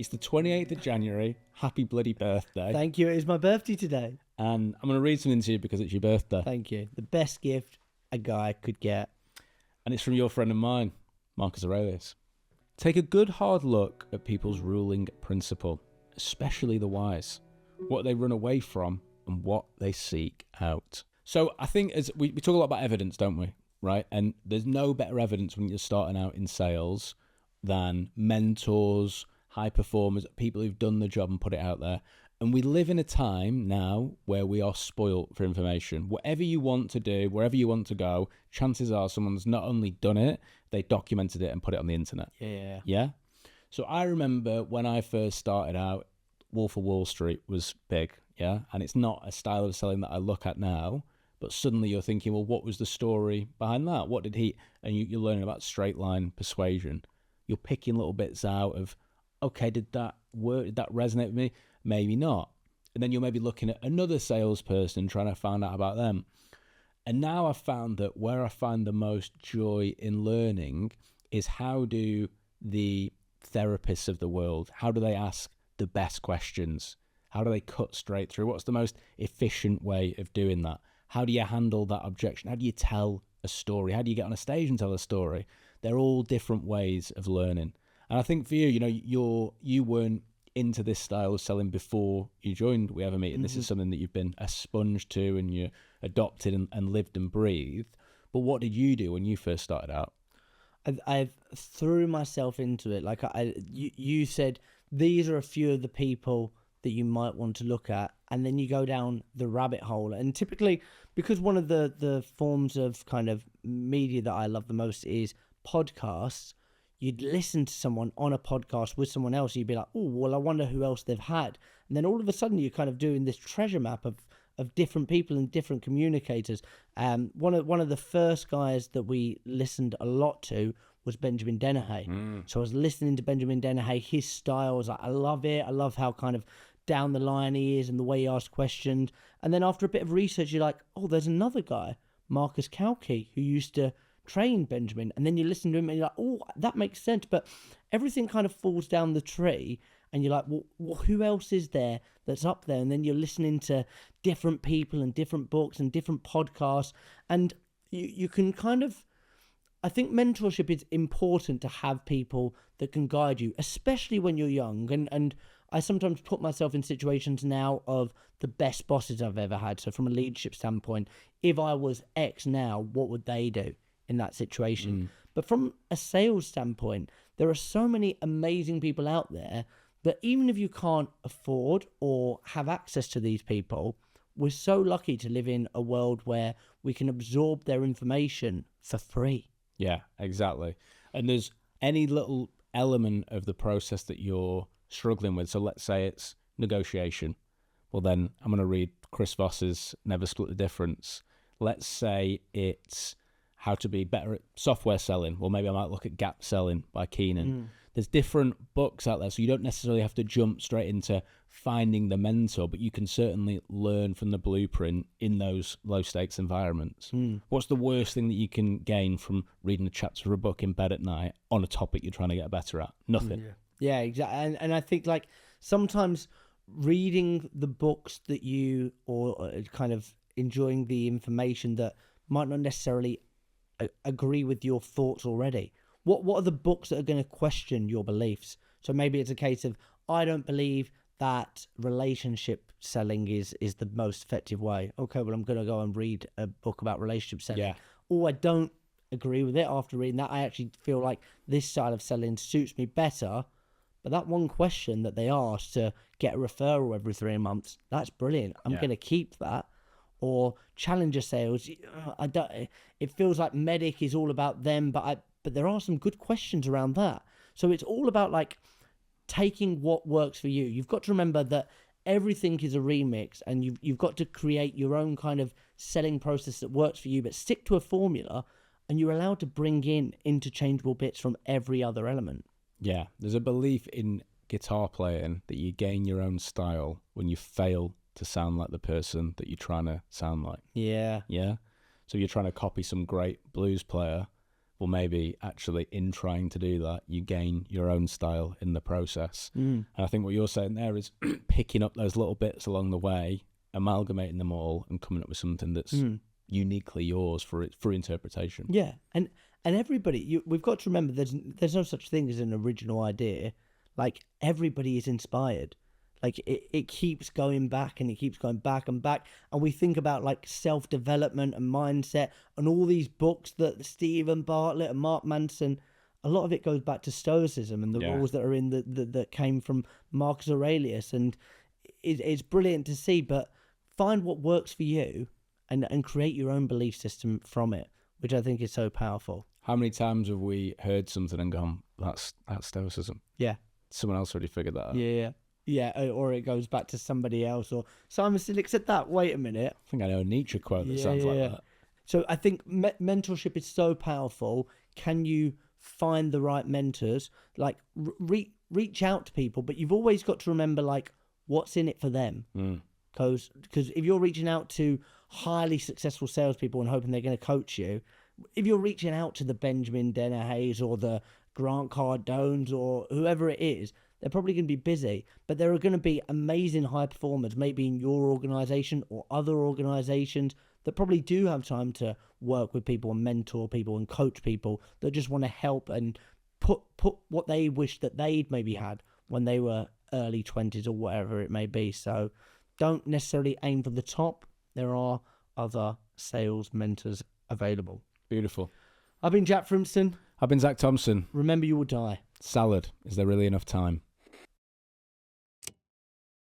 It's the 28th of January. Happy bloody birthday. Thank you. It is my birthday today. And I'm going to read something to you because it's your birthday. Thank you. The best gift a guy could get. And it's from your friend of mine, Marcu Aurelius. Take a good hard look at people's ruling principle, especially the wise, what they run away from and what they seek out. So I think as we talk a lot about evidence, don't we? Right? And there's no better evidence when you're starting out in sales than mentors, high performers, people who've done the job and put it out there. And we live in a time now where we are spoilt for information. Whatever you want to do, wherever you want to go, chances are someone's not only done it, they documented it and put it on the internet. Yeah? So I remember when I first started out, Wolf of Wall Street was big, yeah? And it's not a style of selling that I look at now, but suddenly you're thinking, well, what was the story behind that? What did he... And you're learning about straight line persuasion. You're picking little bits out of, okay, did that work? Did that resonate with me? Maybe not. And then you're maybe looking at another salesperson trying to find out about them. And now I've found that where I find the most joy in learning is how do the therapists of the world, how do they ask the best questions? How do they cut straight through? What's the most efficient way of doing that? How do you handle that objection? How do you tell a story? How do you get on a stage and tell a story? They're all different ways of learning. And I think for you, you weren't into this style of selling before you joined We Have a Meeting. Mm-hmm. This is something that you've been a sponge to and you adopted and lived and breathed. But what did you do when you first started out? I've threw myself into it. Like you said, these are a few of the people that you might want to look at, and then you go down the rabbit hole. And typically, because one of the forms of kind of media that I love the most is podcasts, you'd listen to someone on a podcast with someone else, you'd be like, oh, well, I wonder who else they've had. And then all of a sudden you're kind of doing this treasure map of different people and different communicators. One of the first guys that we listened a lot to was Benjamin Dennehy. So I was listening to Benjamin Dennehy, his style, I was like, I love it. I love how kind of down the line he is and the way he asks questions. And then after a bit of research, you're like, oh, there's another guy, Marcus Kalki, who used to train Benjamin. And then you listen to him and you're like, oh, that makes sense. But everything kind of falls down the tree and you're like, well, who else is there that's up there? And then you're listening to different people and different books and different podcasts. And you can kind of, I think mentorship is important to have people that can guide you, especially when you're young. And I sometimes put myself in situations now of the best bosses I've ever had. So from a leadership standpoint, if I was X now, what would they do in that situation? But from a sales standpoint, there are so many amazing people out there that even if you can't afford or have access to these people, we're so lucky to live in a world where we can absorb their information for free. Yeah, exactly. And there's any little element of the process that you're struggling with. So let's say it's negotiation. Well, then I'm going to read Chris Voss's Never Split the Difference. Let's say it's how to be better at software selling. Well, maybe I might look at Gap Selling by Keenan. There's different books out there, so you don't necessarily have to jump straight into finding the mentor, but you can certainly learn from the blueprint in those low-stakes environments. What's the worst thing that you can gain from reading a chapter of a book in bed at night on a topic you're trying to get better at? Nothing. Yeah, exactly. And I think like sometimes reading the books that you, or kind of enjoying the information that might not necessarily agree with your thoughts already. What are the books that are going to question your beliefs? So maybe it's a case of, I don't believe that relationship selling is the most effective way. Okay, well, I'm going to go and read a book about relationship selling. Yeah. Or I don't agree with it after reading that. I actually feel like this style of selling suits me better. But that one question that they asked to get a referral every 3 months, that's brilliant. I'm going to keep that. Or challenger sales, it feels like Medic is all about them, but there are some good questions around that. So it's all about like taking what works for you. You've got to remember that everything is a remix, and you've got to create your own kind of selling process that works for you, but stick to a formula, and you're allowed to bring in interchangeable bits from every other element. Yeah, there's a belief in guitar playing that you gain your own style when you fail to sound like the person that you're trying to sound like. Yeah. So you're trying to copy some great blues player, Well, maybe actually in trying to do that, you gain your own style in the process. And I think what you're saying there is picking up those little bits along the way, amalgamating them all, and coming up with something that's uniquely yours for interpretation. Yeah, and everybody, we've got to remember there's no such thing as an original idea. Like, everybody is inspired. Like, it keeps going back and it keeps going back and back. And we think about, like, self-development and mindset and all these books that Stephen Bartlett and Mark Manson, a lot of it goes back to Stoicism and the rules that are in that came from Marcus Aurelius. And it's brilliant to see, but find what works for you and create your own belief system from it, which I think is so powerful. How many times have we heard something and gone, that's Stoicism? Yeah. Someone else already figured that out. Yeah, or it goes back to somebody else, or Simon Sinek said that. Wait a minute. I think I know a Nietzsche quote that sounds like that. So I think mentorship is so powerful. Can you find the right mentors? Like, reach out to people, but you've always got to remember, like, what's in it for them. Because if you're reaching out to highly successful salespeople and hoping they're going to coach you, if you're reaching out to the Benjamin Dennehays or the Grant Cardones or whoever it is, they're probably going to be busy, but there are going to be amazing high performers, maybe in your organization or other organizations, that probably do have time to work with people and mentor people and coach people that just want to help and put what they wish that they'd maybe had when they were early 20s or whatever it may be. So don't necessarily aim for the top. There are other sales mentors available. Beautiful. I've been Jack Frimston. I've been Zach Thompson. Remember, you will die. Salad. Is there really enough time?